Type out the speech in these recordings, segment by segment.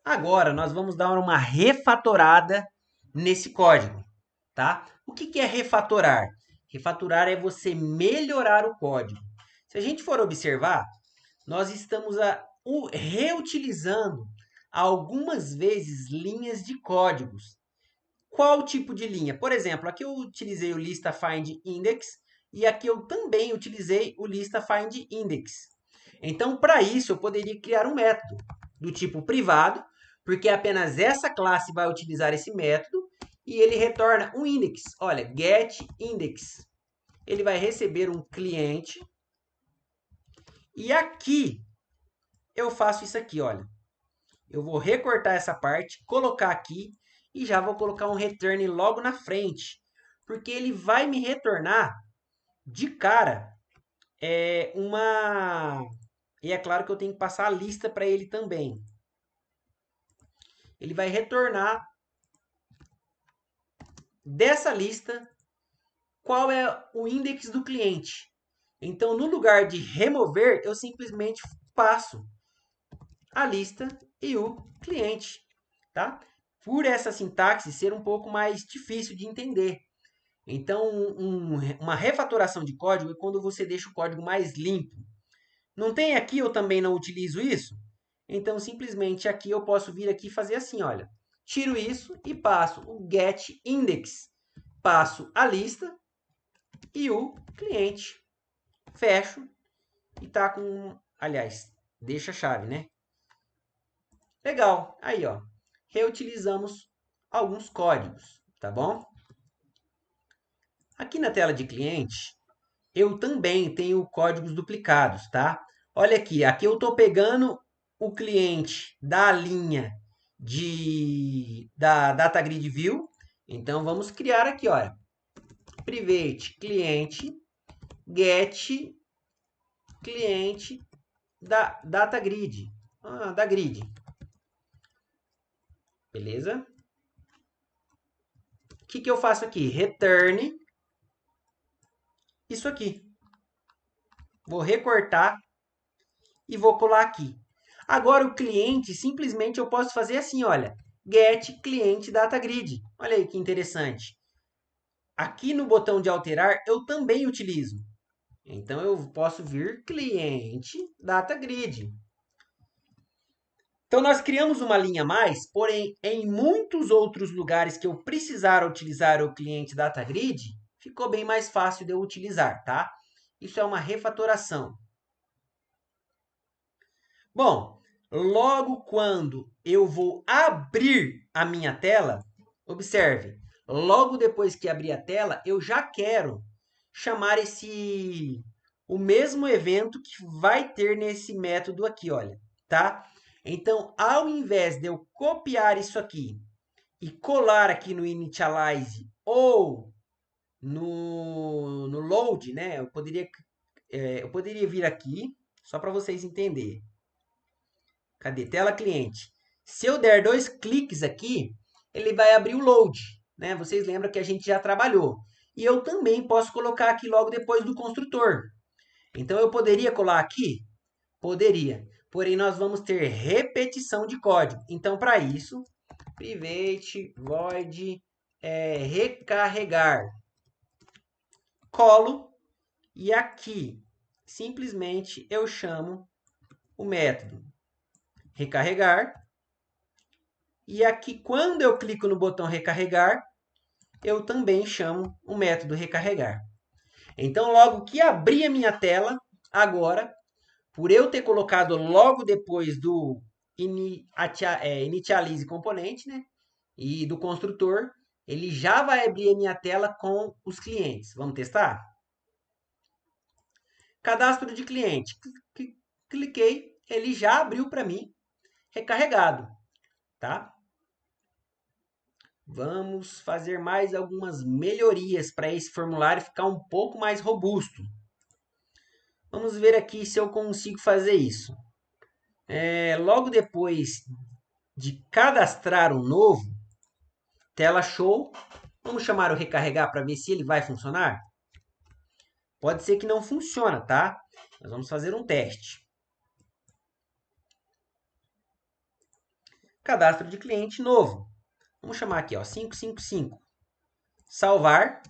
Agora, nós vamos dar uma refatorada nesse código, tá? O que é refatorar? Refatorar é você melhorar o código. Se a gente for observar, nós estamos reutilizando algumas vezes linhas de códigos. Qual tipo de linha? Por exemplo, aqui eu utilizei o lista find index e aqui eu também utilizei o lista find index. Então, para isso, eu poderia criar um método do tipo privado, porque apenas essa classe vai utilizar esse método e ele retorna um index. Olha, get index. Ele vai receber um cliente e aqui eu faço isso aqui, olha. Eu vou recortar essa parte, colocar aqui e já vou colocar um return logo na frente, porque ele vai me retornar de cara uma... E é claro que eu tenho que passar a lista para ele também. Ele vai retornar dessa lista qual é o index do cliente. Então, no lugar de remover, eu simplesmente passo a lista e o cliente, tá? Por essa sintaxe ser um pouco mais difícil de entender. Então, uma refatoração de código é quando você deixa o código mais limpo. Não tem aqui, eu também não utilizo isso? Então, simplesmente aqui eu posso vir aqui e fazer assim, olha. Tiro isso e passo o get index. Passo a lista e o cliente. Fecho e tá com... Aliás, deixa a chave, né? Legal. Aí, ó. Reutilizamos alguns códigos, tá bom? Aqui na tela de cliente, eu também tenho códigos duplicados, tá? Olha aqui, aqui eu estou pegando o cliente da linha da DataGrid View. Então, vamos criar aqui, olha. Private cliente get cliente da DataGrid. Da grid. Beleza? O que eu faço aqui? Return isso aqui. Vou recortar e vou colar aqui. Agora o cliente, simplesmente eu posso fazer assim, olha. Get cliente DataGrid. Olha aí que interessante. Aqui no botão de alterar, eu também utilizo. Então, eu posso vir cliente DataGrid. Então, nós criamos uma linha a mais, porém, em muitos outros lugares que eu precisar utilizar o cliente DataGrid, ficou bem mais fácil de eu utilizar, tá? Isso é uma refatoração. Bom, logo quando eu vou abrir a minha tela, observe, logo depois que abrir a tela, eu já quero chamar o mesmo evento que vai ter nesse método aqui, olha, tá? Então, ao invés de eu copiar isso aqui e colar aqui no initialize ou no load, né? Eu poderia vir aqui, só para vocês entenderem. Cadê? Tela cliente. Se eu der 2 cliques aqui, ele vai abrir o load, né? Vocês lembram que a gente já trabalhou. E eu também posso colocar aqui logo depois do construtor. Então, eu poderia colar aqui? Poderia. Porém, nós vamos ter repetição de código. Então, para isso, private void recarregar. Colo e aqui, simplesmente, eu chamo o método recarregar. E aqui, quando eu clico no botão recarregar, eu também chamo o método recarregar. Então, logo que abrir a minha tela, agora, por eu ter colocado logo depois do initialize componente, né, e do construtor, ele já vai abrir a minha tela com os clientes. Vamos testar? Cadastro de cliente. Cliquei, ele já abriu para mim, recarregado, tá? Vamos fazer mais algumas melhorias para esse formulário ficar um pouco mais robusto. Vamos ver aqui se eu consigo fazer isso. Logo depois de cadastrar um novo, tela show. Vamos chamar o recarregar para ver se ele vai funcionar? Pode ser que não funcione, tá? Nós vamos fazer um teste. cadastro de cliente novo. Vamos chamar aqui, ó, 555. Salvar.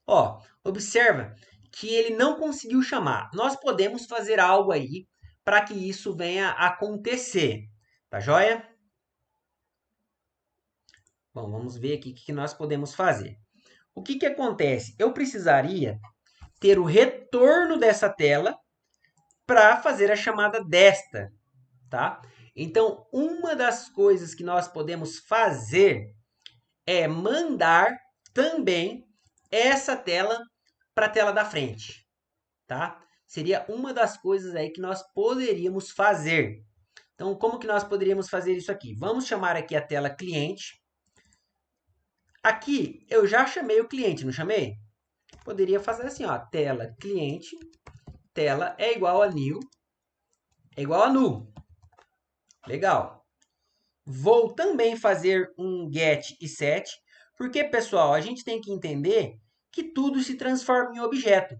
Ó, observa que ele não conseguiu chamar. Nós podemos fazer algo aí para que isso venha a acontecer. Tá joia? Bom, vamos ver aqui o que nós podemos fazer. O que acontece? Eu precisaria ter o retorno dessa tela para fazer a chamada desta, tá? Então, uma das coisas que nós podemos fazer é mandar também essa tela para a tela da frente, tá? Seria uma das coisas aí que nós poderíamos fazer. Então, como que nós poderíamos fazer isso aqui? Vamos chamar aqui a tela cliente. Aqui eu já chamei o cliente, não chamei? Poderia fazer assim, ó, tela cliente, tela é igual a new, é igual a nu. Legal. Vou também fazer um get e set, porque, pessoal, a gente tem que entender que tudo se transforma em objeto.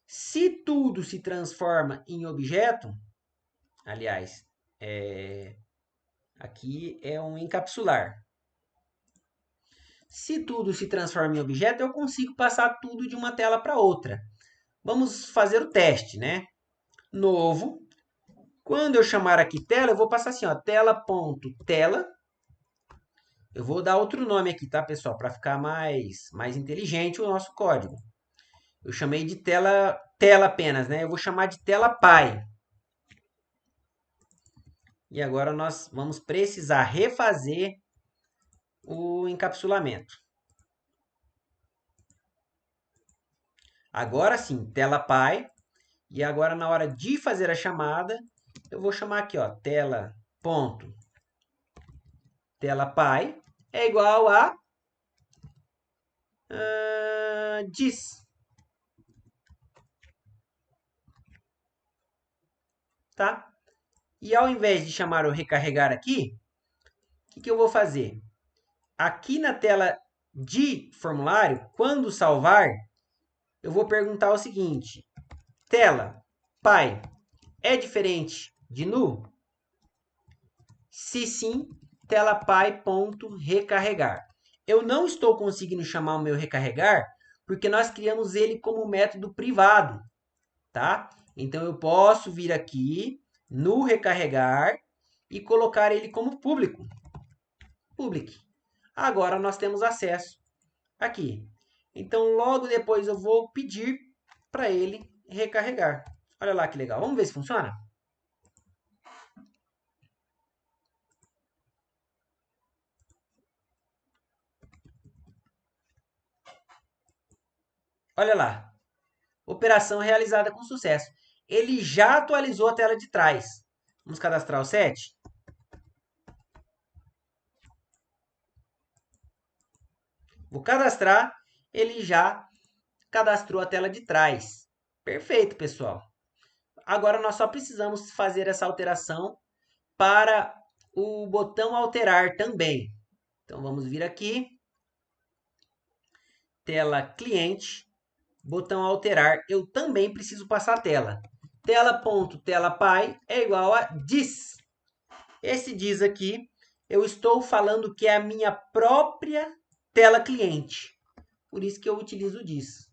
Se tudo se transforma em objeto, aliás, aqui é um encapsular. Se tudo se transforma em objeto, eu consigo passar tudo de uma tela para outra. Vamos fazer o teste, né? Novo. Quando eu chamar aqui tela, eu vou passar assim, ó, tela.tela. Eu vou dar outro nome aqui, tá, pessoal? Para ficar mais inteligente o nosso código. Eu chamei de tela apenas, né? Eu vou chamar de tela pai. E agora nós vamos precisar refazer o encapsulamento. Agora sim, tela pai. E agora na hora de fazer a chamada, eu vou chamar aqui, ó, tela pai é igual a diz. Tá? E ao invés de chamar o recarregar aqui, o que eu vou fazer? Aqui na tela de formulário, quando salvar, eu vou perguntar o seguinte: tela pai é diferente de nu? Se sim, tela pai.recarregar. Eu não estou conseguindo chamar o meu recarregar porque nós criamos ele como método privado, tá? Então eu posso vir aqui no recarregar e colocar ele como público. Public. Agora nós temos acesso aqui. Então logo depois eu vou pedir para ele recarregar. Olha lá que legal. Vamos ver se funciona? Olha lá. Operação realizada com sucesso. Ele já atualizou a tela de trás. Vamos cadastrar o set? Vou cadastrar. Ele já cadastrou a tela de trás. Perfeito, pessoal. Agora nós só precisamos fazer essa alteração para o botão alterar também. Então vamos vir aqui. Tela cliente. Botão alterar. Eu também preciso passar a tela. Tela.telaPy é igual a diz. Esse diz aqui, eu estou falando que é a minha própria tela cliente. Por isso que eu utilizo o diz.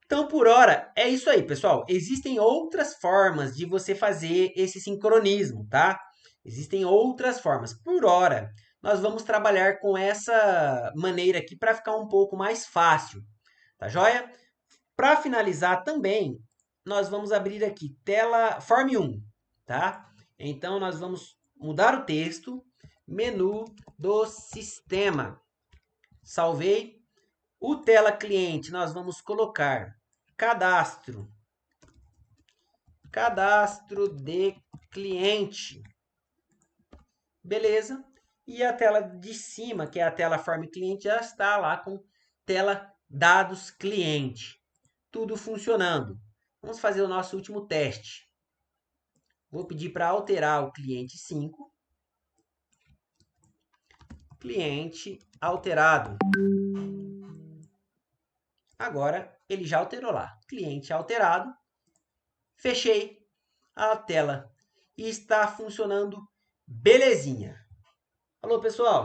Então, por hora, é isso aí, pessoal. Existem outras formas de você fazer esse sincronismo, tá? Existem outras formas. Por hora, nós vamos trabalhar com essa maneira aqui para ficar um pouco mais fácil, tá joia? Para finalizar também, nós vamos abrir aqui tela Form 1, tá? Então, nós vamos mudar o texto, menu do sistema. Salvei. O tela cliente, nós vamos colocar cadastro de cliente. Beleza? E a tela de cima, que é a tela Form Cliente, já está lá com tela dados cliente. Tudo funcionando. Vamos fazer o nosso último teste. Vou pedir para alterar o cliente 5. Cliente alterado. Agora ele já alterou lá. Cliente alterado. Fechei a tela e está funcionando Belezinha. Falou, pessoal!